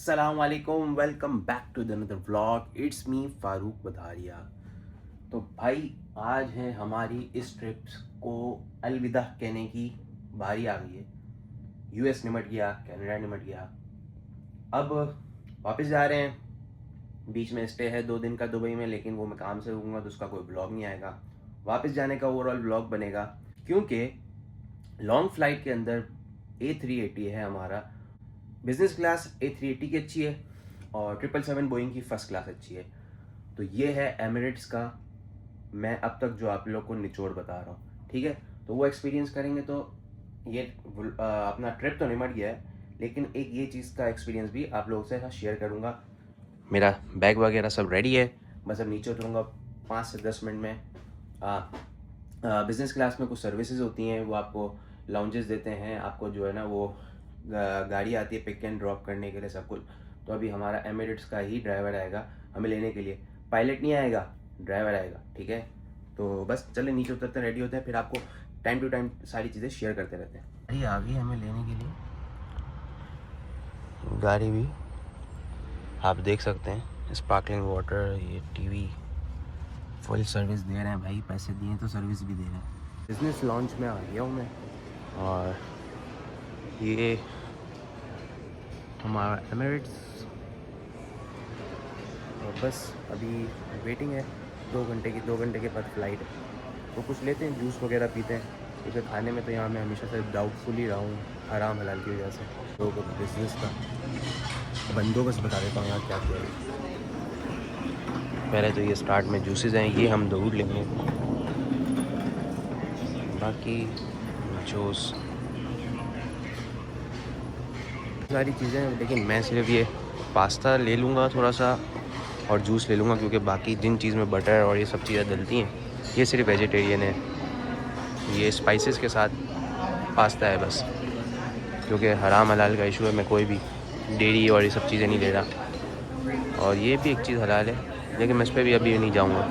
अस्सलाम वालेकुम, welcome back to the another vlog. It's me Farooq Badharia. तो भाई आज है हमारी इस ट्रिप को अलविदा कहने की बारी आ गई है। यूएस निमट गया, कनाडा निमट गया, अब वापस जा रहे हैं। बीच में स्टे है 2 दिन का दुबई में, लेकिन वो मैं काम से रहूँगा तो उसका कोई ब्लॉग नहीं आएगा। वापस जाने का ओवरऑल ब्लॉग बनेगा, क्योंकि लॉन्ग फ्लाइट के अंदर A380 है हमारा। बिजनेस क्लास A380 की अच्छी है और 777 बोइंग की फ़र्स्ट क्लास अच्छी है। तो ये है एमिरेट्स का मैं अब तक जो आप लोग को निचोड़ बता रहा हूँ, ठीक है। तो वो एक्सपीरियंस करेंगे तो ये अपना ट्रिप तो निमट गया है, लेकिन एक ये चीज़ का एक्सपीरियंस भी आप लोगों से शेयर करूँगा। मेरा बैग वगैरह सब रेडी है, बस अब नीचे उतरूँगा 5 से 10 मिनट में। बिज़नेस क्लास में कुछ सर्विसेज होती हैं, वो आपको लाउंजेस देते हैं, आपको जो है ना वो गाड़ी आती है पिक एंड ड्रॉप करने के लिए, सब कुछ। तो अभी हमारा एमिरेट्स का ही ड्राइवर आएगा हमें लेने के लिए, पायलट नहीं आएगा, ड्राइवर आएगा, ठीक है। तो बस चले नीचे उतरते रेडी होते हैं, फिर आपको टाइम टू टाइम सारी चीज़ें शेयर करते रहते हैं। गाड़ी आ गई हमें लेने के लिए, गाड़ी भी आप देख सकते हैं, स्पार्कलिंग वाटर, ये टीवी, फुल सर्विस दे रहे हैं भाई, पैसे दिए तो सर्विस भी दे रहे हैं। बिजनेस लॉन्च में आ गया हूँ मैं, और ये हमारा एमिरेट्स, और बस अभी वेटिंग है 2 घंटे के बाद फ़्लाइट है। तो कुछ लेते हैं, जूस वगैरह पीते हैं, क्योंकि खाने में तो यहाँ मैं हमेशा से डाउटफुल ही रहा हूँ हराम हलाल की वजह से। तो बिज़नेस का बंदोबस्त बता देता हूँ यहाँ क्या क्या है। पहले तो ये स्टार्ट में जूसेस हैं, ये हम ज़रूर लेंगे, बाकी जूस सारी चीज़ें, लेकिन मैं सिर्फ ये पास्ता ले लूँगा थोड़ा सा और जूस ले लूँगा, क्योंकि बाकी जिन चीज़ में बटर और ये सब चीज़ें डलती हैं ये सिर्फ वेजिटेरियन है। ये स्पाइसेस के साथ पास्ता है बस, क्योंकि हराम हलाल का इशू है, मैं कोई भी डेयरी और ये सब चीज़ें नहीं ले रहा। और ये भी एक चीज़ हलाल है, लेकिन मैं इस पर भी अभी नहीं जाऊँगा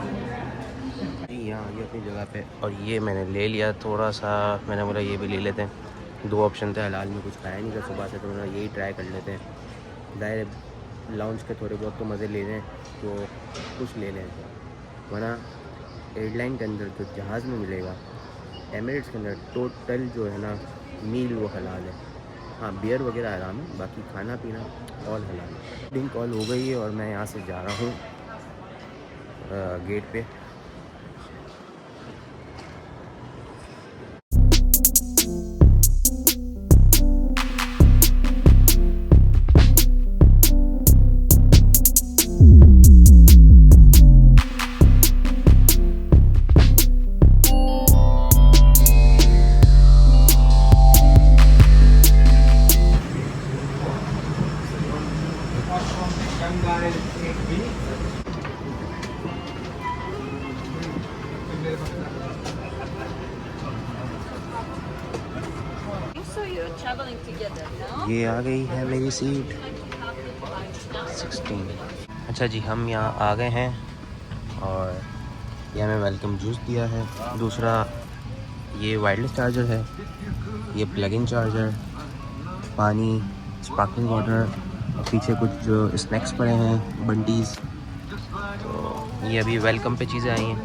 जी। यहाँ ये अपनी जगह पे, और ये मैंने ले लिया थोड़ा सा, मैंने बोला ये भी ले लेते हैं। 2 ऑप्शन थे, हलाल में कुछ खाया नहीं था सुबह से, तो मैंने यही ट्राई कर लेते हैं। दायर लाउंज के थोड़े बहुत तो मज़े ले लें, तो कुछ ले लें, वरना एयरलाइन के अंदर जो जहाज़ में मिलेगा, एमिरेट्स के अंदर टोटल जो है ना मील वो हलाल है। हाँ, बियर वगैरह आराम है, बाकी खाना पीना ऑल हलाल है। ड्रिंक कॉल हो गई है और मैं यहाँ से जा रहा हूँ गेट पे। ये आ गई है मेरी सीट 16। अच्छा जी, हम यहाँ आ गए हैं और ये हमें वेलकम जूस दिया है। दूसरा ये वायरलेस चार्जर है, ये प्लग इन चार्जर, पानी, स्पार्कलिंग वाटर, और पीछे कुछ जो स्नैक्स पड़े हैं बंडीज़। तो ये अभी वेलकम पे चीज़ें आई हैं,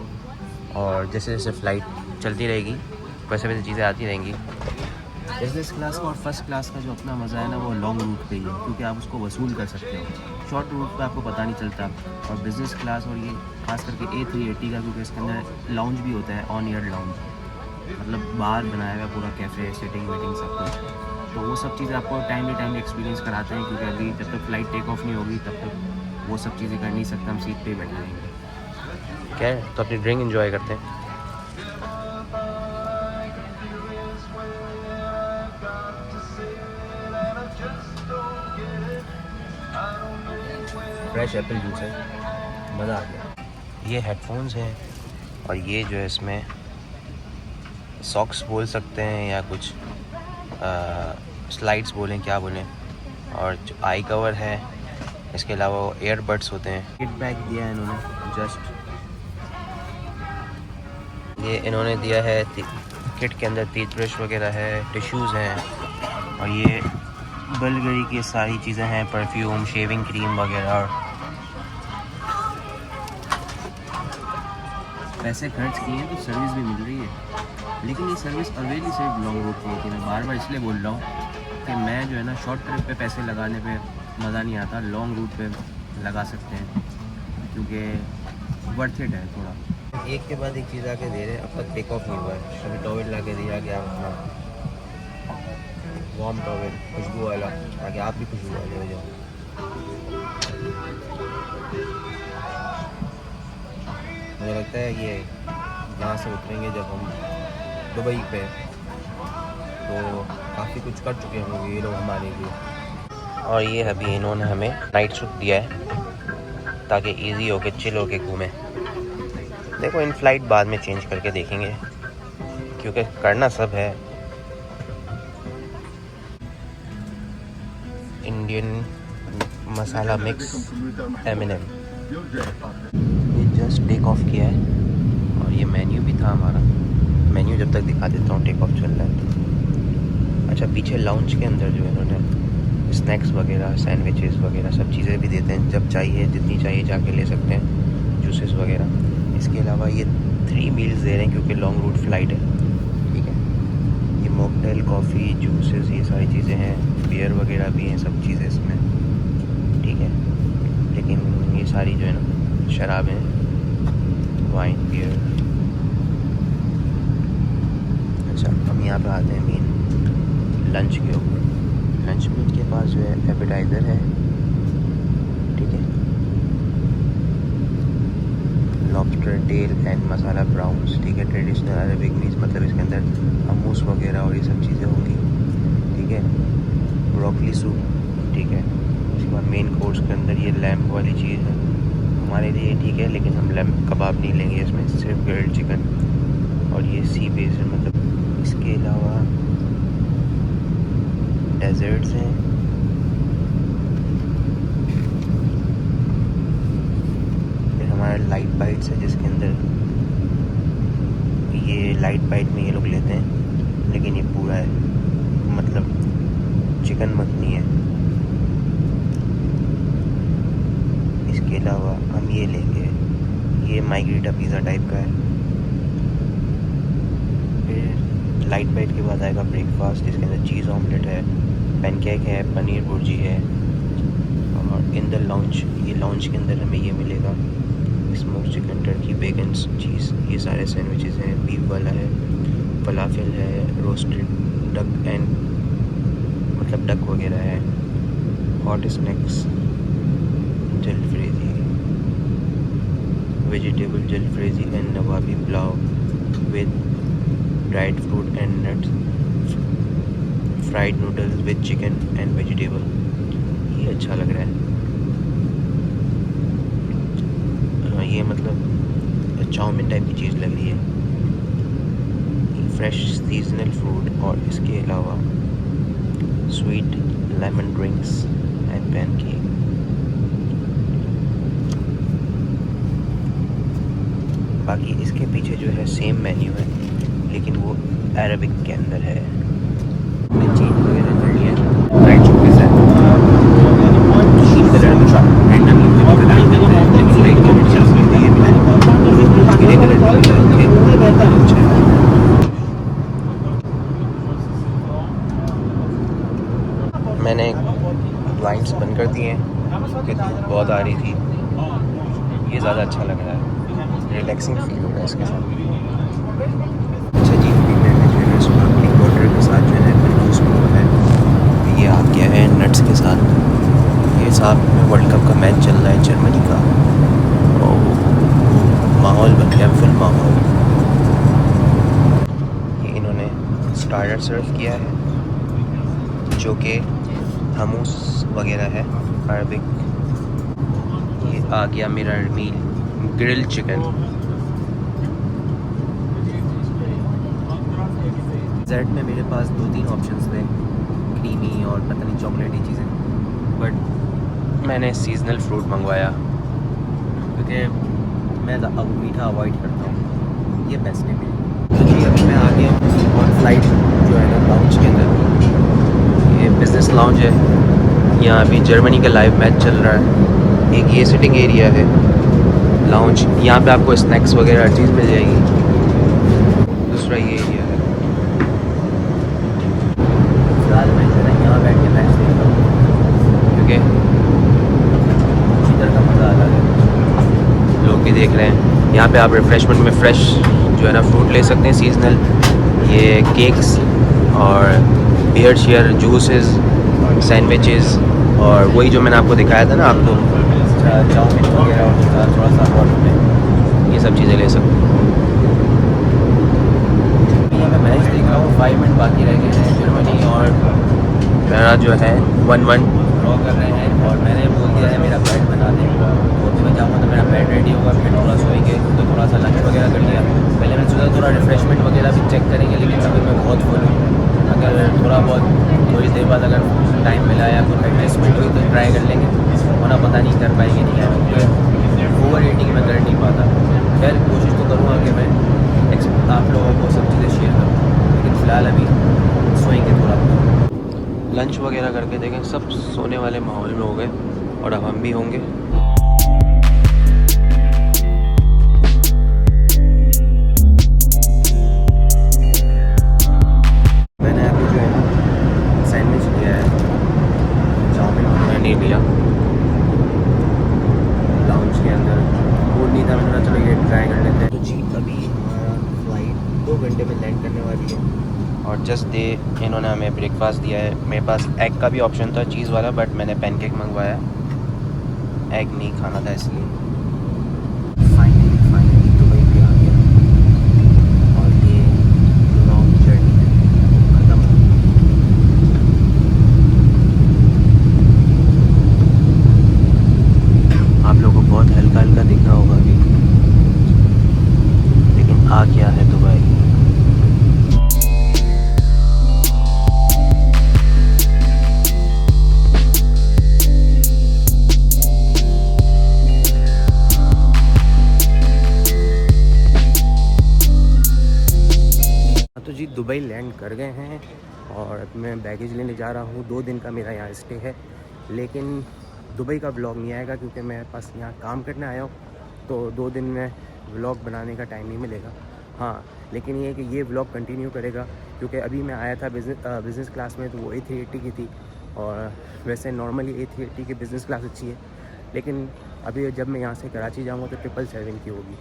और जैसे जैसे फ़्लाइट चलती रहेगी वैसे वैसे चीज़ें आती रहेंगी। बिज़नेस क्लास का और फर्स्ट क्लास का जो अपना मज़ा है ना, वो लॉन्ग रूट पे ही है, क्योंकि आप उसको वसूल कर सकते हो। शॉर्ट रूट पे आपको पता नहीं चलता। और बिज़नेस क्लास, और ये खास करके A380 का, क्योंकि इसके अंदर लाउंज भी होता है, ऑन एयर लाउंज, मतलब बाहर बनाया हुआ पूरा कैफ़े, सेटिंग वेटिंग सब कुछ। तो वो सब चीज़ें आपको टाइमली एक्सपीरियंस कराते हैं, क्योंकि अभी जब तक फ़्लाइट टेक ऑफ नहीं होगी तब तक वो सब चीज़ें कर नहीं सकते, हम सीट पे ही बैठे रहेंगे। क्या है, तो अपनी ड्रिंक एंजॉय करते हैं। फ्रेश एप्पल जूस है, मज़ा आ गया। ये हेडफोन्स हैं, और ये जो है इसमें सॉक्स बोल सकते हैं या कुछ स्लाइड्स बोलें, क्या बोलें, और जो आई कवर है, इसके अलावा एयरबड्स होते हैं। किट बैग दिया है इन्होंने, जस्ट ये इन्होंने दिया है। किट के अंदर टूथब्रश वगैरह है, टिश्यूज़ हैं, और ये बल्गरी की सारी चीज़ें हैं, परफ्यूम, शेविंग क्रीम वगैरह। पैसे खर्च किए हैं तो सर्विस भी मिल रही है, लेकिन ये सर्विस अवेलेबल सिर्फ लॉन्ग रूट पर होती है। मैं बार बार इसलिए बोल रहा हूँ कि मैं जो है ना, शॉर्ट ट्रिप पे पैसे लगाने पे मज़ा नहीं आता, लॉन्ग रूट पे लगा सकते हैं क्योंकि वर्थ इट है थोड़ा। एक के बाद एक चीज़ आके दे रहे हैं, अब तक टेक ऑफ नहीं हुआ है। अभी टॉवल ला के दिया गया अपना वार्म टॉवल, खुशबू वाला, ताकि आप भी खुशबू वाले हो जाओ। मुझे लगता है ये यहाँ से उतरेंगे जब हम दुबई पे, तो काफ़ी कुछ कर चुके होंगे ये लोग हमारे लिए। और ये अभी इन्होंने हमें नाइट सूट दिया है ताकि इजी हो के चिल हो के घूमें। देखो इन फ्लाइट बाद में चेंज करके देखेंगे क्योंकि करना सब है। इंडियन मसाला मिक्स M&M, ये जस्ट टेक ऑफ किया है और ये मेन्यू भी था हमारा। मेन्यू जब तक दिखा देता हूँ, टेक ऑफ चल रहा है तो। अच्छा, पीछे लाउंज के अंदर जो इन्होंने स्नैक्स वगैरह, सैंडविचेस वगैरह सब चीज़ें भी देते हैं, जब चाहिए जितनी चाहिए जाके ले सकते हैं, जूसेस वगैरह। इसके अलावा ये 3 मील्स दे रहे हैं क्योंकि लॉन्ग रूट फ़्लाइट है, ठीक है। ये मॉकटेल, कॉफ़ी, जूसेस, ये सारी चीज़ें हैं, बियर वगैरह भी हैं, सब चीज़ें इसमें, ठीक है। लेकिन ये सारी जो है ना शराबें, वाइन, बियर। अच्छा, हम यहाँ पे आते हैं मेन लंच के ऊपर। लंच में इनके पास जो है एपेटाइज़र है, ठीक है, lobster tail and masala browns, ठीक है, ट्रेडिशनल अरबिक मील्स, मतलब इसके अंदर हमूस वगैरह और ये सब चीज़ें होंगी, ठीक है। ब्रोकली सूप, ठीक है। उसके बाद मेन कोर्स के अंदर ये लैम्प वाली चीज़ है, हमारे लिए ठीक है, लेकिन हम लैम्प कबाब नहीं लेंगे, इसमें सिर्फ ग्रिल्ड चिकन और ये सी बेस है, मतलब। इसके अलावा डेजर्ट्स हैं, फिर हमारा लाइट बाइट्स है जिसके अंदर ये लाइट बाइट में ये लोग लेते हैं, लेकिन ये पूरा है, मतलब चिकन मखनी है। इसके अलावा हम ये लेंगे, ये माइग्रेटा पिज़्ज़ा टाइप का है। फिर लाइट बाइट के बाद आएगा ब्रेकफास्ट, जिसके अंदर चीज़ ऑमलेट है, पैनकेक है, पनीर भुर्जी है। और इन द लॉन्च, ये लॉन्च के अंदर हमें ये मिलेगा स्मोक चिकन, टर्की, बेगन, चीज़, ये सारे सैंडविचेस हैं, बीफ वाला है, फलाफल है, रोस्टेड डक एंड मतलब डक वगैरह है, hot snacks, jalfrezi, vegetable jalfrezi and nawabi pulao with dried fruit and nuts, fried noodles with chicken and vegetable. ये अच्छा लग रहा है। ये मतलब चाउमीन टाइप की चीज़ लग रही है। फ्रेश सीजनल फूड और इसके अलावा sweet lemon drinks and pancake. बाकी इसके पीछे जो है सेम मेन्यू है, लेकिन वो अरबिक के अंदर है। हमने चीज़ वगैरह कर लिया, फ्राइड चिकन है, मैंने ब्लाइंड्स बंद कर दिए क्योंकि धूप बहुत आ रही थी। ये ज़्यादा अच्छा लग रहा है, रिलैक्सिंग फील हो रहा है इसके साथ। अच्छा जी, मैंने जो है स्पार्कलिंग वाटर के साथ जो है जूस पीना है। ये आ गया है नट्स के साथ। ये साथ में वर्ल्ड कप का मैच चल रहा है जर्मनी का, माहौल बन गया, फुल माहौल। ये इन्होंने स्टार्टर सर्व किया है जो कि हमूस वगैरह है, अरबिक। ये आ गया मेरा मील, ग्रिल्ड चिकन। डेजर्ट में मेरे पास 2-3 ऑप्शंस थे, क्रीमी और पता नहीं चॉकलेटी चीज़ें, बट मैंने सीजनल फ्रूट मंगवाया क्योंकि मैं अब मीठा अवॉइड करता हूँ। ये बेस्ट है मेरी। तो जी अभी मैं आ गया हूँ और फ्लाइट जो है ना लाउंज के अंदर, ये बिज़नेस लाउंज है। यहाँ अभी जर्मनी का लाइव मैच चल रहा है। एक ये सिटिंग एरिया है लाउंज, यहाँ पे आपको स्नैक्स वगैरह हर चीज़ मिल जाएगी। दूसरा ये एरिया है। फिलहाल मैं जो है यहाँ बैठ के मैच देख रहा हूँ क्योंकि इधर का मज़ा अलग है। लोग भी देख रहे हैं। यहाँ पे आप रिफ़्रेशमेंट में फ़्रेश जो है ना फ्रूट ले सकते हैं सीजनल, ये केक्स और बियर शेयर जूसेस, सैंडविचेस और वही जो मैंने आपको दिखाया था ना आपको चाउमीन वगैरह और थोड़ा सा हॉट में, ये सब चीज़ें ले सकते हैं। यहाँ मैं मैच देख रहा हूँ, 5 मिनट बाकी रह गए हैं। जर्मनी और मेरा जो है 1-1 ड्रॉ कर रहे हैं और मैंने बोल दिया है मेरा बेड बना दें। तो अभी मैं जाऊँगा तो मेरा बेड रेडी होगा, फिर थोड़ा सोएंगे, तो थोड़ा सा लंच वगैरह कर लिया। पहले मैं सोचा थोड़ा रिफ़्रेशमेंट वगैरह भी चेक करेंगे, लेकिन अभी मैं बहुत फुल हूँ। अगर थोड़ा बहुत थोड़ी देर बाद अगर टाइम मिला या कोई एडजस्टमेंट हुई तो ट्राई कर लेंगे, वरना पता नहीं कर पाएंगे नहीं है, क्योंकि ओवर ईटिंग मैं कर नहीं पाता। खैर कोशिश तो करूँगा कि मैं आप लोगों को सब चीज़ें शेयर करूँ, लेकिन फ़िलहाल अभी सोएंगे थोड़ा। लंच वगैरह करके देखें, सब सोने वाले माहौल में हो गए और अब हम भी होंगे। मैंने अभी जो है ना सैंडविच लिया है, चाउमीन वगैरह नहीं लिया। लाउंज के अंदर फूड नहीं था, मैंने कहा चलो ये ट्राई कर लेते हैं। तो जी अभी फ्लाइट 2 घंटे में लैंड करने वाली है और जस्ट दे इन्होंने हमें ब्रेकफास्ट दिया है। मेरे पास एग का भी ऑप्शन था चीज़ वाला, बट मैंने पैनकेक मंगवाया, एग नहीं खाना था इसलिए। फाइनली दुबई भी आ गया और ये लॉन्ग जर्नी खत्म। आप लोगों को बहुत हल्का हल्का दिख रहा होगा अभी, लेकिन आ गया है दुबई। तो जी दुबई लैंड कर गए हैं और मैं बैगेज लेने जा रहा हूँ। 2 दिन का मेरा यहाँ स्टे है, लेकिन दुबई का व्लॉग नहीं आएगा क्योंकि मैं बस यहाँ काम करने आया हूँ, तो 2 दिन में व्लॉग बनाने का टाइम नहीं मिलेगा। हाँ, लेकिन ये है कि ये व्लॉग कंटिन्यू करेगा क्योंकि अभी मैं आया था बिज़नेस क्लास में, तो वो A380 की थी और वैसे नॉर्मली A380 की बिज़नेस क्लास अच्छी है, लेकिन अभी जब मैं यहाँ से कराची जाऊँगा तो 777 की होगी,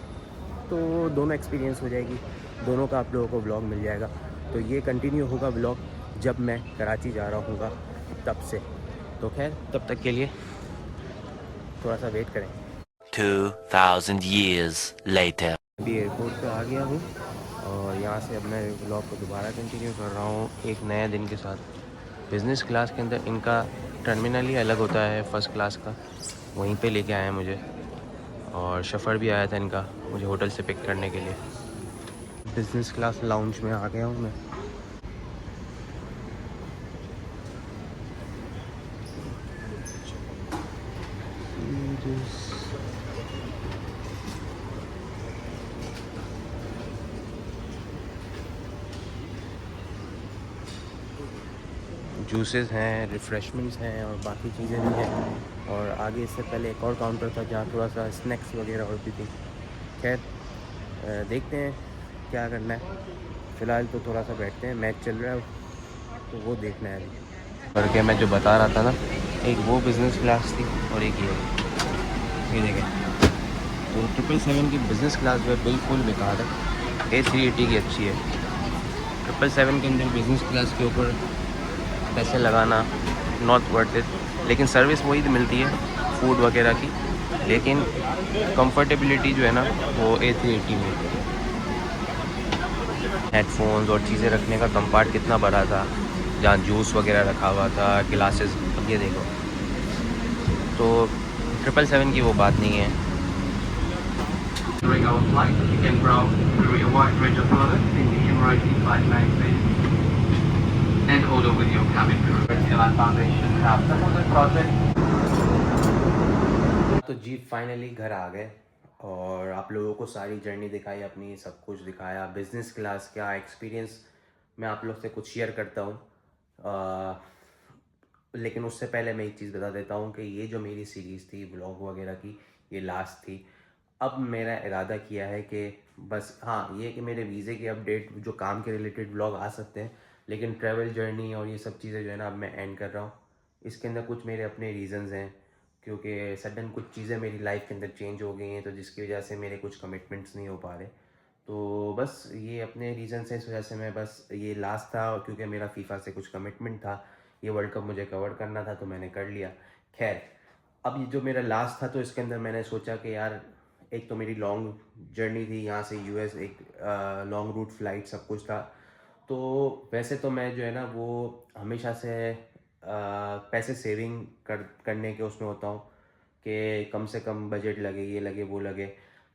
तो दोनों एक्सपीरियंस हो जाएगी, दोनों का आप लोगों को व्लॉग मिल जाएगा। तो ये कंटिन्यू होगा व्लॉग जब मैं कराची जा रहा हूँगा तब से। तो खैर तब तक के लिए थोड़ा सा वेट करें। 2000 years later. अभी एयरपोर्ट पे आ गया हूँ और यहाँ से अब मैं व्लॉग को दोबारा कंटिन्यू कर रहा हूँ एक नए दिन के साथ। बिज़नेस क्लास के अंदर इनका टर्मिनल ही अलग होता है फ़र्स्ट क्लास का, वहीं पे लेके आए हैं मुझे, और शफ़र भी आया था इनका मुझे होटल से पिक करने के लिए। बिज़नेस क्लास लाउंज में आ गया हूँ मैं। जूसेस हैं, रिफ़्रेशमेंट्स हैं और बाकी चीज़ें भी हैं, और आगे इससे पहले एक और काउंटर था जहाँ थोड़ा सा स्नैक्स वगैरह होती थी। खैर देखते हैं क्या करना है। फ़िलहाल तो थोड़ा सा बैठते हैं, मैच चल रहा है तो वो देखना है अभी। करके मैं जो बता रहा था ना, एक वो बिज़नेस क्लास थी और एक ये देखें। तो 777 की बिज़नेस क्लास जो है बिल्कुल बेकार है, A380 की अच्छी है। 777 के अंदर बिज़नेस क्लास के ऊपर पैसे लगाना नॉट वर्थ इट, लेकिन सर्विस वही मिलती है फूड वगैरह की, लेकिन कंफर्टेबिलिटी जो है ना वो A380 में। हेडफोन्स और चीज़ें रखने का कंपार्ट कितना बड़ा था, जहाँ जूस वगैरह रखा हुआ था, गिलासेस, ये देखो। तो 777 की वो बात नहीं है। During our flight, you can browse through a wide range of products in the Emirati flight magazine and order with your cabin crew. Airline Foundation have supported project. तो जी फाइनली घर आ गए और आप लोगों को सारी जर्नी दिखाई, अपनी सब कुछ दिखाया। बिज़नेस क्लास क्या एक्सपीरियंस मैं आप लोग से कुछ शेयर करता हूँ। लेकिन उससे पहले मैं एक चीज़ बता देता हूँ कि ये जो मेरी सीरीज़ थी व्लॉग वगैरह की, ये लास्ट थी। अब मेरा इरादा किया है कि बस हाँ, ये कि मेरे वीज़े की अपडेट जो काम के रिलेटेड व्लॉग आ सकते हैं, लेकिन ट्रैवल जर्नी और ये सब चीज़ें जो है ना अब मैं एंड कर रहा हूँ। इसके अंदर कुछ मेरे अपने रीज़न्स हैं, क्योंकि सडन कुछ चीज़ें मेरी लाइफ के अंदर चेंज हो गई हैं, तो जिसकी वजह से मेरे कुछ कमिटमेंट्स नहीं हो पा रहे। तो बस ये अपने रीज़न से, इस वजह से मैं बस ये लास्ट था, और क्योंकि मेरा फीफा से कुछ कमिटमेंट था, ये वर्ल्ड कप मुझे कवर करना था, तो मैंने कर लिया। खैर, अब ये जो मेरा लास्ट था, तो इसके अंदर मैंने सोचा कि यार एक तो मेरी लॉन्ग जर्नी थी यहाँ से यूएस, एक लॉन्ग रूट फ्लाइट सब कुछ था। तो वैसे तो मैं जो है ना वो हमेशा से पैसे सेविंग करने के उसमें होता हूँ कि कम से कम बजट लगे, ये लगे वो लगे।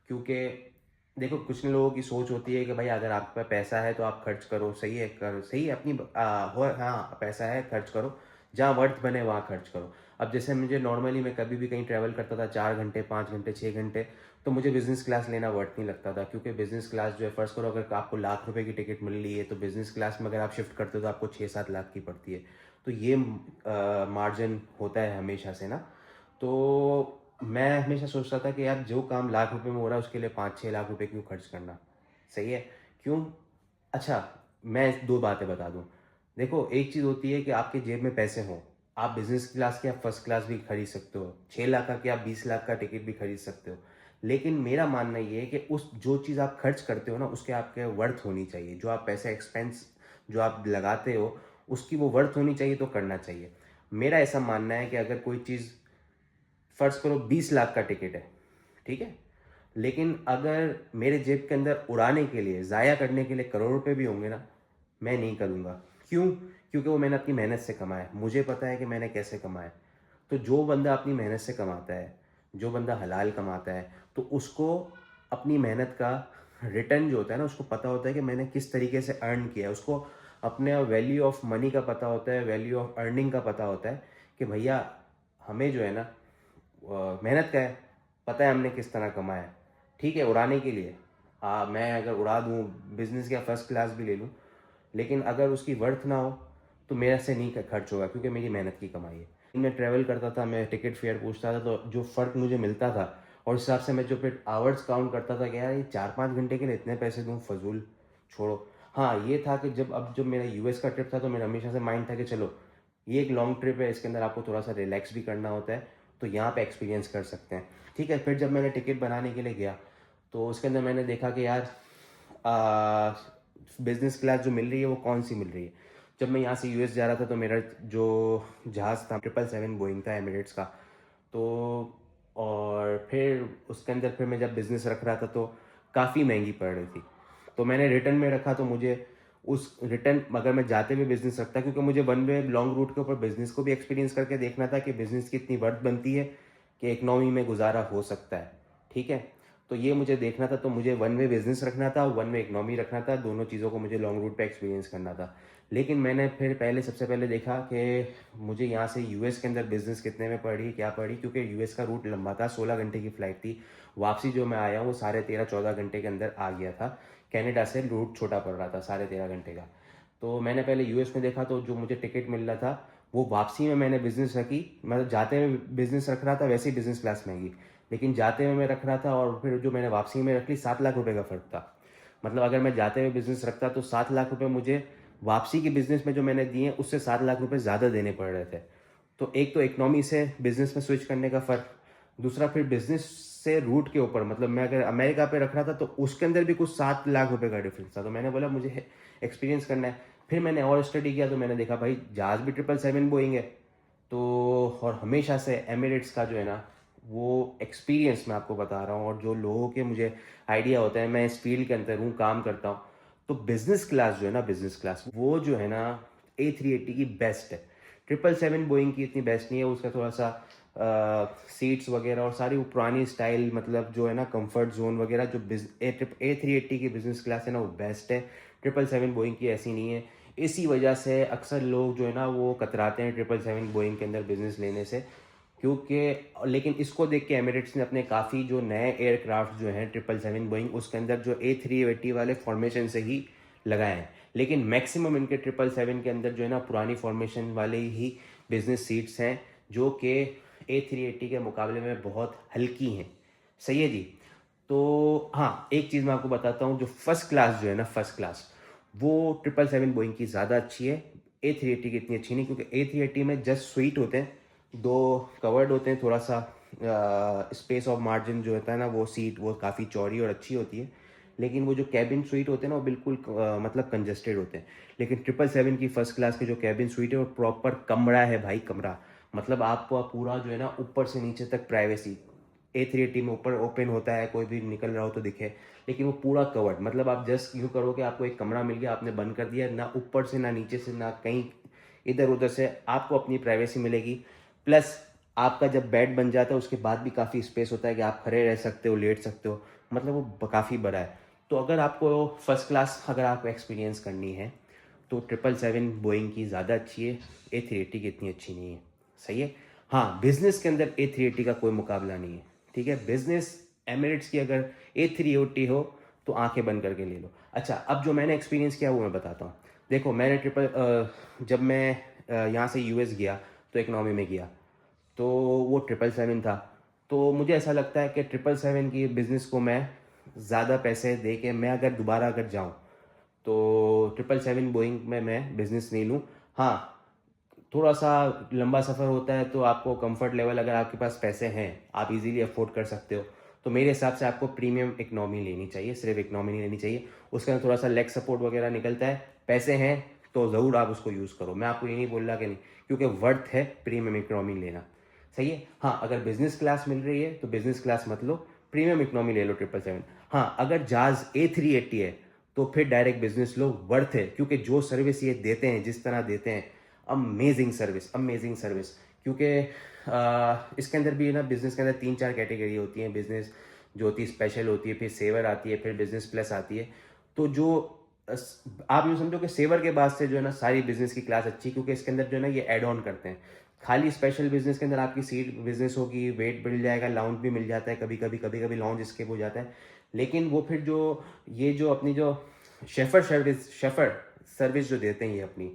क्योंकि देखो, कुछ लोगों की सोच होती है कि भाई अगर आपके पास पैसा है तो आप खर्च करो, सही है, करो, सही है, अपनी हो, हाँ पैसा है खर्च करो, जहाँ वर्थ बने वहाँ खर्च करो। अब जैसे मुझे नॉर्मली, मैं कभी भी कहीं ट्रैवल करता था 4 घंटे 5 घंटे 6 घंटे, तो मुझे बिज़नेस क्लास लेना वर्थ नहीं लगता था। क्योंकि बिज़नेस क्लास जो है, फ़र्ज़ करो अगर आपको ₹1,00,000 की टिकट मिल रही है, तो बिज़नेस क्लास में अगर आप शिफ्ट करते हो तो आपको 6-7 लाख की पड़ती है। तो ये मार्जिन होता है हमेशा से ना। तो मैं हमेशा सोचता था कि यार जो काम ₹1,00,000 में हो रहा है उसके लिए 5-6 लाख रुपए क्यों खर्च करना, सही है, क्यों? अच्छा, मैं 2 बातें बता दूँ। देखो, एक चीज़ होती है कि आपके जेब में पैसे हों, आप बिज़नेस क्लास की आप फर्स्ट क्लास भी खरीद सकते हो, 6 लाख का क्या 20 लाख का टिकट भी खरीद सकते हो। लेकिन मेरा मानना ये है कि उस जो चीज़ आप खर्च करते हो ना, उसके आपके वर्थ होनी चाहिए। जो आप पैसे एक्सपेंस जो आप लगाते हो, उसकी वो वर्थ होनी चाहिए, तो करना चाहिए। मेरा ऐसा मानना है कि अगर कोई चीज़, फ़र्ज़ करो 20 लाख का टिकट है, ठीक है? लेकिन अगर मेरे जेब के अंदर उड़ाने के लिए, ज़ाया करने के लिए करोड़ रुपए भी होंगे ना, मैं नहीं करूँगा। क्यों? क्योंकि वो मैंने अपनी मेहनत से कमाया है। मुझे पता है कि मैंने कैसे कमाया है। तो जो बंदा अपनी मेहनत से कमाता है, जो बंदा हलाल कमाता है, तो उसको अपनी मेहनत का रिटर्न जो होता है ना, उसको पता होता है कि मैंने किस तरीके से अर्न किया है। उसको अपने वैल्यू ऑफ मनी का पता होता है, वैल्यू ऑफ अर्निंग का पता होता है कि भैया हमें जो है ना मेहनत का है, पता है हमने किस तरह कमाया है। ठीक है, उड़ाने के लिए मैं अगर उड़ा दूँ, बिज़नेस या फर्स्ट क्लास भी ले लूँ, लेकिन अगर उसकी वर्थ ना हो, तो मेरे से नहीं खर्च होगा, क्योंकि मेरी मेहनत की कमाई है। मैं ट्रैवल करता था, मैं टिकट फेयर पूछता था, तो जो फ़र्क मुझे मिलता था और उस हिसाब से मैं जो फिर आवर्स काउंट करता था कि यार ये 4-5 घंटे के लिए इतने पैसे दूँ, फ़ज़ूल, छोड़ो। हाँ, ये था कि जब मेरा यूएस का ट्रिप था, तो मेरा हमेशा से माइंड था कि चलो ये एक लॉन्ग ट्रिप है, इसके अंदर आपको थोड़ा सा रिलैक्स भी करना होता है, तो यहाँ पे एक्सपीरियंस कर सकते हैं। ठीक है, फिर जब मैंने टिकट बनाने के लिए गया, तो उसके अंदर मैंने देखा कि यार बिज़नेस क्लास जो मिल रही है वो कौन सी मिल रही है। जब मैं यहाँ से यूएस जा रहा था, तो मेरा जो जहाज़ था 777 बोइंग था, एमिरेट्स का। तो और फिर उसके अंदर फिर मैं जब बिज़नेस रख रहा था, तो काफ़ी महंगी पड़ रही थी। तो मैंने रिटर्न में रखा, तो मुझे उस रिटर्न, अगर मैं जाते हुए बिज़नेस रखता, क्योंकि मुझे वन वे लॉन्ग रूट के ऊपर बिज़नेस को भी एक्सपीरियंस करके देखना था कि बिज़नेस की इतनी वर्थ बनती है कि इकनॉमी में गुजारा हो सकता है। ठीक है, तो ये मुझे देखना था, तो मुझे वन वे बिज़नेस रखना था, वन वे इकनॉमी रखना था, दोनों चीज़ों को मुझे लॉन्ग रूट पे एक्सपीरियंस करना था। लेकिन मैंने फिर सबसे पहले देखा कि मुझे यहाँ से यूएस के अंदर बिज़नेस कितने में पड़ी, क्या पड़ी, क्योंकि यूएस का रूट लंबा था, 16 घंटे की फ़्लाइट थी। वापसी जो मैं आया हूँ वो 13.5-14 घंटे के अंदर आ गया था। कनाडा से रूट छोटा पड़ रहा था, 13.5 घंटे का। तो मैंने पहले यूएस में देखा, तो जो मुझे टिकट मिल रहा था, वो वापसी में मैंने बिज़नेस रखी, मतलब जाते हुए बिज़नेस रख रहा था, वैसे ही बिज़नेस क्लास महंगी, लेकिन जाते हुए मैं रख रहा था, और फिर जो मैंने वापसी में रख ली, 7 लाख रुपए का फ़र्क था। मतलब अगर मैं जाते हुए बिज़नेस रखता, तो 7 लाख रुपए मुझे वापसी की बिज़नेस में जो मैंने दिए, उससे 7 लाख रुपए ज़्यादा देने पड़ रहे थे। तो एक तो इकनॉमी से बिज़नेस में स्विच करने का फ़र्क, दूसरा फिर बिज़नेस से रूट के ऊपर, मतलब मैं अगर अमेरिका पे रख रहा था, तो उसके अंदर भी कुछ 7 लाख रुपए का डिफरेंस था। तो मैंने बोला मुझे एक्सपीरियंस करना है। फिर मैंने और स्टडी किया, तो मैंने देखा भाई जहाज़ भी 777 बोइंग है, तो और हमेशा से एमिरेट्स का जो है ना, वो एक्सपीरियंस मैं आपको बता रहा हूँ, और जो लोगों के मुझे आइडिया होता है, मैं इस फील्ड के अंदर हूँ, काम करता हूँ, तो बिज़नेस क्लास जो है ना, बिज़नेस क्लास वो जो है ना A380 की बेस्ट है। 777 बोइंग की इतनी बेस्ट नहीं है, उसका थोड़ा सा सीट्स वगैरह और सारी वो पुरानी स्टाइल, मतलब जो है ना कंफर्ट जोन वगैरह, जो A380 की बिज़नेस क्लास है ना, वो बेस्ट है। 777 बोइंग की ऐसी नहीं है। इसी वजह से अक्सर लोग जो है ना वो कतराते हैं 777 बोइंग के अंदर बिज़नेस लेने से, क्योंकि लेकिन इसको देख के एमिरेट्स ने अपने काफ़ी जो नए एयरक्राफ्ट जो हैं 777 बोइंग, उसके अंदर जो A380 वाले फॉर्मेशन से ही लगाए हैं। लेकिन मैक्सिमम इनके 777 के अंदर जो है ना पुरानी फॉर्मेशन वाले ही बिजनेस सीट्स हैं जो कि A380 के मुकाबले में बहुत हल्की हैं। सही है जी। तो हाँ, एक चीज़ मैं आपको बताता हूँ, जो फर्स्ट क्लास जो है ना, फर्स्ट क्लास वो 777 बोइंग की ज़्यादा अच्छी है, A380 की इतनी अच्छी नहीं, क्योंकि A380 में जस्ट स्वीट होते हैं, दो कवर्ड होते हैं, थोड़ा सा स्पेस ऑफ मार्जिन जो होता है ना, वो सीट वो काफ़ी चौड़ी और अच्छी होती है, लेकिन वो जो कैबिन स्वीट होते हैं ना वो बिल्कुल मतलब कंजस्टेड होते हैं। लेकिन 777 की फर्स्ट क्लास के जो कैबिन स्वीट है वो प्रॉपर कमरा है भाई, कमरा। मतलब आपको पूरा जो है ना ऊपर से नीचे तक प्राइवेसी। A380 में ऊपर ओपन होता है, कोई भी निकल रहा हो तो दिखे, लेकिन वो पूरा कवर्ड। मतलब आप जस्ट यूँ करो कि आपको एक कमरा मिल गया, आपने बंद कर दिया, ना ऊपर से ना नीचे से ना कहीं इधर उधर से आपको अपनी प्राइवेसी मिलेगी। प्लस आपका जब बेड बन जाता है उसके बाद भी काफ़ी स्पेस होता है कि आप खड़े रह सकते हो, लेट सकते हो, मतलब वो काफ़ी बड़ा है। तो अगर आपको फर्स्ट क्लास अगर आपको एक्सपीरियंस करनी है तो 777 बोइंग की ज़्यादा अच्छी है, A380 की इतनी अच्छी नहीं है। सही है। हाँ, बिजनेस के अंदर A380 का कोई मुकाबला नहीं है। ठीक है, बिजनेस एमिरेट्स की अगर A380 हो तो आंखें बंद करके ले लो। अच्छा, अब जो मैंने एक्सपीरियंस किया वो मैं बताता हूँ। देखो, मैंने जब मैं यहाँ से US गया तो इकनॉमी में गया, तो वो 777 था। तो मुझे ऐसा लगता है कि 777 की बिज़नेस को मैं ज़्यादा पैसे दे के मैं अगर दोबारा अगर जाऊँ तो 777 बोइंग में मैं बिज़नेस नहीं लूँ। हाँ, थोड़ा सा लंबा सफ़र होता है तो आपको कंफर्ट लेवल, अगर आपके पास पैसे हैं, आप इजीली अफोर्ड कर सकते हो, तो मेरे हिसाब से आपको प्रीमियम इकनॉमी लेनी चाहिए, सिर्फ इकनॉमी नहीं लेनी चाहिए। उसके अंदर थोड़ा सा लेग सपोर्ट वगैरह निकलता है, पैसे हैं तो ज़रूर आप उसको यूज़ करो। मैं आपको ये नहीं बोल रहा कि नहीं, क्योंकि वर्थ है प्रीमियम इकनॉमी लेना। सही है। हाँ, अगर बिजनेस क्लास मिल रही है तो बिजनेस क्लास मत लो, प्रीमियम इकनॉमी ले लो 777। हाँ, अगर जहाज A380 है तो फिर डायरेक्ट बिजनेस लो, वर्थ है, क्योंकि जो सर्विस ये देते हैं, जिस तरह देते हैं, अमेजिंग सर्विस, अमेजिंग सर्विस। क्योंकि इसके अंदर भी ना, बिजनेस के अंदर 3-4 कैटेगरी होती हैं। बिजनेस जो होती है स्पेशल होती है, फिर सेवर आती है, फिर बिजनेस प्लस आती है। तो जो आप यूँ समझो कि सेवर के बाद से जो है ना सारी बिजनेस की क्लास अच्छी, क्योंकि इसके अंदर जो है ना ये ऐड ऑन करते हैं। खाली स्पेशल बिजनेस के अंदर आपकी सीट बिजनेस होगी, वेट मिल जाएगा, लाउंज भी मिल जाता है, कभी कभी लाउंज स्किप हो जाता है। लेकिन वो फिर जो ये जो अपनी जो शेफर सर्विस जो देते हैं ये अपनी,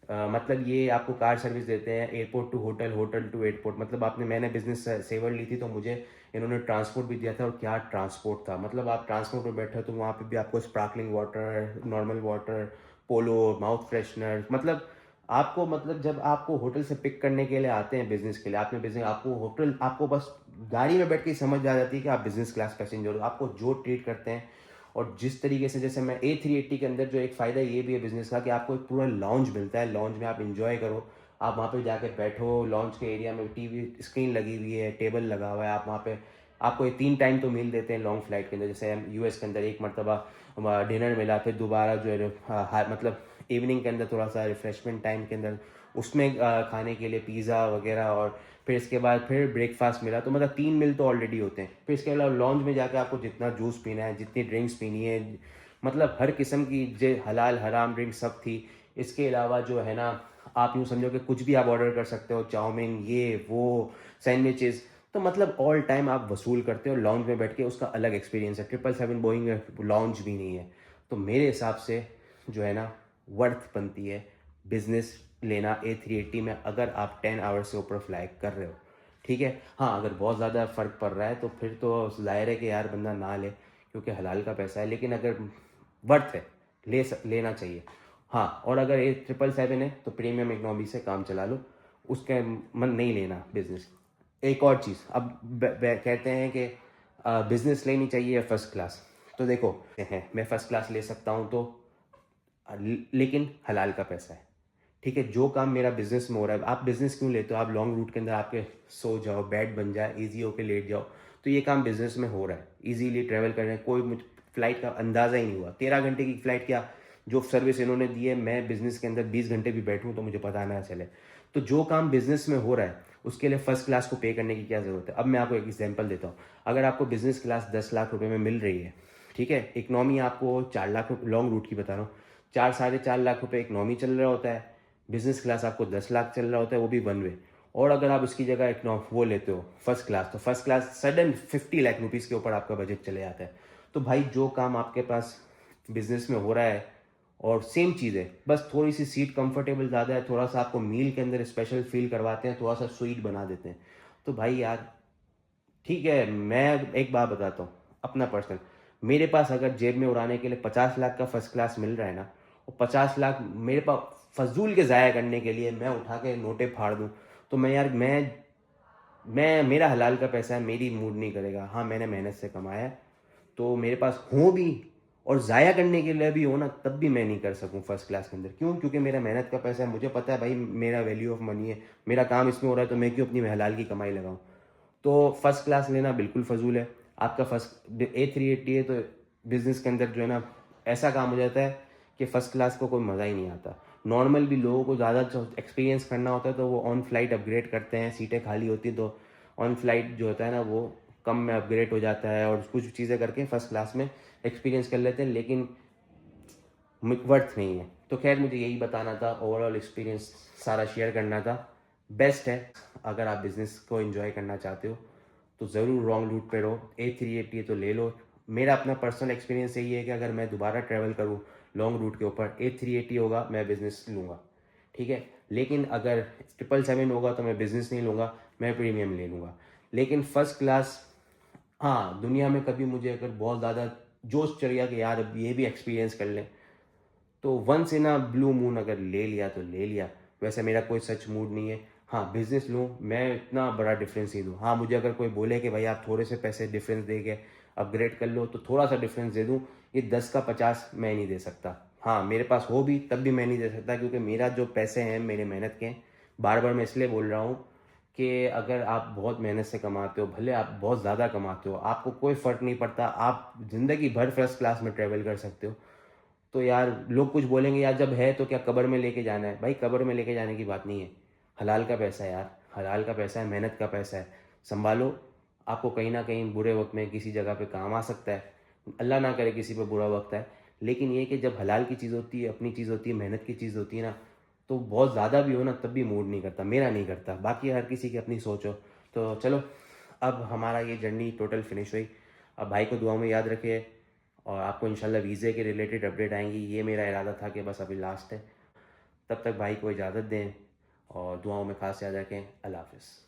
मतलब ये आपको कार सर्विस देते हैं, airport to hotel, hotel to airport. मतलब मैंने बिजनेस सेवर ली थी तो मुझे इन्होंने ट्रांसपोर्ट भी दिया था, और क्या ट्रांसपोर्ट था। मतलब आप ट्रांसपोर्ट में बैठे हो तो वहाँ पे भी आपको स्पार्कलिंग वाटर, नॉर्मल वाटर, पोलो, माउथ फ्रेशनर, मतलब आपको, मतलब जब आपको होटल से पिक करने के लिए आते हैं बिजनेस के लिए, आपने बिजनेस, आपको होटल, आपको बस गाड़ी में बैठ के समझ आ जाती है कि आप बिजनेस क्लास पैसेंजर हो। आपको जो ट्रीट करते हैं और जिस तरीके से, जैसे मैं A380 के अंदर जो एक फ़ायदा ये भी है बिज़नेस का कि आपको एक पूरा लॉन्ज मिलता है, लॉन्ज में आप इंजॉय करो, आप वहाँ पे जाके बैठो, लॉन्ज के एरिया में टीवी स्क्रीन लगी हुई है, टेबल लगा हुआ है, आप वहाँ पे, आपको ये 3 टाइम तो मील देते हैं लॉन्ग फ्लाइट के अंदर। जैसे हम US के अंदर एक मरतबा डिनर मिला, फिर दोबारा जो है मतलब इवनिंग के अंदर थोड़ा सा रिफ्रेशमेंट टाइम के अंदर उसमें खाने के लिए पिज़्ज़ा वगैरह, और फिर इसके बाद फिर ब्रेकफास्ट मिला। तो मतलब 3 मील तो ऑलरेडी होते हैं। फिर इसके अलावा लॉन्ज में जाकर आपको जितना जूस पीना है, जितनी ड्रिंक्स पीनी है, मतलब हर किस्म की जो हलाल हराम ड्रिंक सब थी। इसके अलावा जो है ना, आप यूँ समझो कि कुछ भी आप ऑर्डर कर सकते हो, चाउमीन, ये वो, सैंडविचेस। तो मतलब ऑल टाइम आप वसूल करते हो लॉन्ज में बैठ के, उसका अलग एक्सपीरियंस है। 777 बोइंग लॉन्ज भी नहीं है। तो मेरे हिसाब से जो है ना, वर्थ बनती है बिजनेस लेना A380 में, अगर आप 10 आवर्स से ऊपर फ्लाई कर रहे हो। ठीक है। हाँ, अगर बहुत ज़्यादा फ़र्क पड़ रहा है तो फिर तो ज़ाहिर है कि यार बंदा ना ले, क्योंकि हलाल का पैसा है। लेकिन अगर वर्थ है, लेना चाहिए। हाँ, और अगर 777 है तो प्रीमियम इकनॉमी से काम चला लो, उसके मन नहीं लेना बिजनेस। एक और चीज़, अब कहते हैं कि बिजनेस लेनी चाहिए या फर्स्ट क्लास। तो देखो हैं, मैं फर्स्ट क्लास ले सकता हूँ तो लेकिन हलाल का पैसा है। ठीक है, जो काम मेरा बिजनेस में हो रहा है, आप बिजनेस क्यों लेते हो, आप लॉन्ग रूट के अंदर आपके सो जाओ, बेड बन जाए, इजी होके लेट जाओ, तो ये काम बिजनेस में हो रहा है, इजीली ट्रैवल कर रहे हैं, कोई मुझे फ्लाइट का अंदाज़ा ही नहीं हुआ। 13 घंटे की फ्लाइट, क्या जो सर्विस इन्होंने दी है, मैं बिजनेस के अंदर 20 घंटे भी बैठूँ तो मुझे पता ना चले। तो जो काम बिजनेस में हो रहा है उसके लिए फर्स्ट क्लास को पे करने की क्या ज़रूरत है। अब मैं आपको एक एग्जांपल देता हूँ। अगर आपको बिजनेस क्लास 10 लाख रुपए में मिल रही है, ठीक है, इकनॉमी आपको 4 लाख, लॉन्ग रूट की बता रहा हूँ, 4-4.5 लाख रुपए इकनॉमी चल रहा होता है, बिजनेस क्लास आपको 10 लाख चल रहा होता है, वो भी वन वे। और अगर आप उसकी जगह वो लेते हो फर्स्ट क्लास, तो first class sudden 50 lakh rupees के ऊपर आपका बजट चले जाता है। तो भाई, जो काम आपके पास बिजनेस में हो रहा है और सेम चीज़ है, बस थोड़ी सी सीट कंफर्टेबल ज़्यादा है, थोड़ा सा आपको मील के अंदर स्पेशल फील करवाते हैं, थोड़ा सा स्वीट बना देते हैं। तो भाई यार ठीक है, मैं एक बात बताता हूँ अपना पर्सनल, मेरे पास अगर जेब में उड़ाने के लिए 50 लाख का फर्स्ट क्लास मिल रहा है ना, और 50 लाख मेरे पास फजूल के ज़ाया करने के लिए मैं उठा के नोटे फाड़ दूँ, तो मैं यार मैं मेरा हलाल का पैसा है, मेरी मूड नहीं करेगा। हाँ मैंने मेहनत से कमाया है, तो मेरे पास हो भी और ज़ाया करने के लिए भी हो ना, तब भी मैं नहीं कर सकूँ फर्स्ट क्लास के अंदर। क्यों? क्योंकि मेरा मेहनत का पैसा है, मुझे पता है भाई मेरा वैल्यू ऑफ मनी है, मेरा काम इसमें हो रहा है, तो मैं क्यों अपनी हलाल की कमाई लगाऊँ। तो फर्स्ट क्लास लेना बिल्कुल फजूल है। आपका फर्स्ट A380 है तो बिज़नेस के अंदर जो है ना ऐसा काम हो जाता है कि फ़र्स्ट क्लास को कोई मज़ा ही नहीं आता। नॉर्मल भी लोगों को ज़्यादा एक्सपीरियंस करना होता है तो वो ऑन फ्लाइट अपग्रेड करते हैं, सीटें खाली होती हैं तो ऑन फ्लाइट जो होता है ना वो कम में अपग्रेड हो जाता है और कुछ चीज़ें करके फ़र्स्ट क्लास में एक्सपीरियंस कर लेते हैं, लेकिन वर्थ नहीं है। तो खैर मुझे यही बताना था, ओवरऑल एक्सपीरियंस सारा शेयर करना था। बेस्ट है अगर आप बिज़नेस को एंजॉय करना चाहते हो तो ज़रूर रॉन्ग रूट पे रहो। A380 तो ले लो। मेरा अपना पर्सनल एक्सपीरियंस यही है कि अगर मैं दोबारा ट्रैवल करूँ लॉन्ग रूट के ऊपर, A380 होगा, मैं बिज़नेस लूँगा, ठीक है। लेकिन अगर 777 होगा तो मैं बिज़नेस नहीं लूँगा, मैं प्रीमियम ले लूँगा। लेकिन फ़र्स्ट क्लास, हाँ दुनिया में कभी मुझे अगर बहुत ज़्यादा जोश चढ़ गया कि यार अब ये भी एक्सपीरियंस कर लें, तो once in a blue moon अगर ले लिया तो ले लिया। वैसे मेरा कोई सच मूड नहीं है। हाँ बिज़नेस लूँ, मैं इतना बड़ा डिफरेंस नहीं दूँ। हाँ मुझे अगर कोई बोले कि भाई आप थोड़े से पैसे डिफरेंस दे के अपग्रेड कर लो तो थोड़ा सा डिफरेंस दे दूँ, ये 10 का 50 मैं नहीं दे सकता। हाँ मेरे पास हो भी तब भी मैं नहीं दे सकता, क्योंकि मेरा जो पैसे हैं मेरे मेहनत के हैं। बार बार मैं इसलिए बोल रहा हूँ कि अगर आप बहुत मेहनत से कमाते हो, भले आप बहुत ज़्यादा कमाते हो, आपको कोई फ़र्क नहीं पड़ता, आप ज़िंदगी भर फर्स्ट क्लास में ट्रैवल कर सकते हो। तो यार लोग कुछ बोलेंगे यार जब है तो क्या कब्र में लेके जाना है। भाई कब्र में लेके जाने की बात नहीं है, हलाल का पैसा है यार, हलाल का पैसा है, मेहनत का पैसा है, संभालो। आपको कहीं ना कहीं बुरे वक्त में किसी जगह पे काम आ सकता है, अल्लाह ना करे किसी पे बुरा वक्त है, लेकिन ये कि जब हलाल की चीज़ होती है, अपनी चीज़ होती है, मेहनत की चीज़ होती है ना, तो बहुत ज़्यादा भी हो ना तब भी मूड नहीं करता, मेरा नहीं करता। बाकी हर किसी की अपनी सोच हो। तो चलो अब हमारा ये जर्नी टोटल फिनिश हुई। अब भाई को दुआ में याद रखिए और आपको इंशाल्लाह वीज़े के रिलेटेड अपडेट आएंगी। ये मेरा इरादा था कि बस अभी लास्ट है। तब तक भाई को इजाज़त दें और दुआओं में खास याद रखें। अल्लाह हाफ़िज़।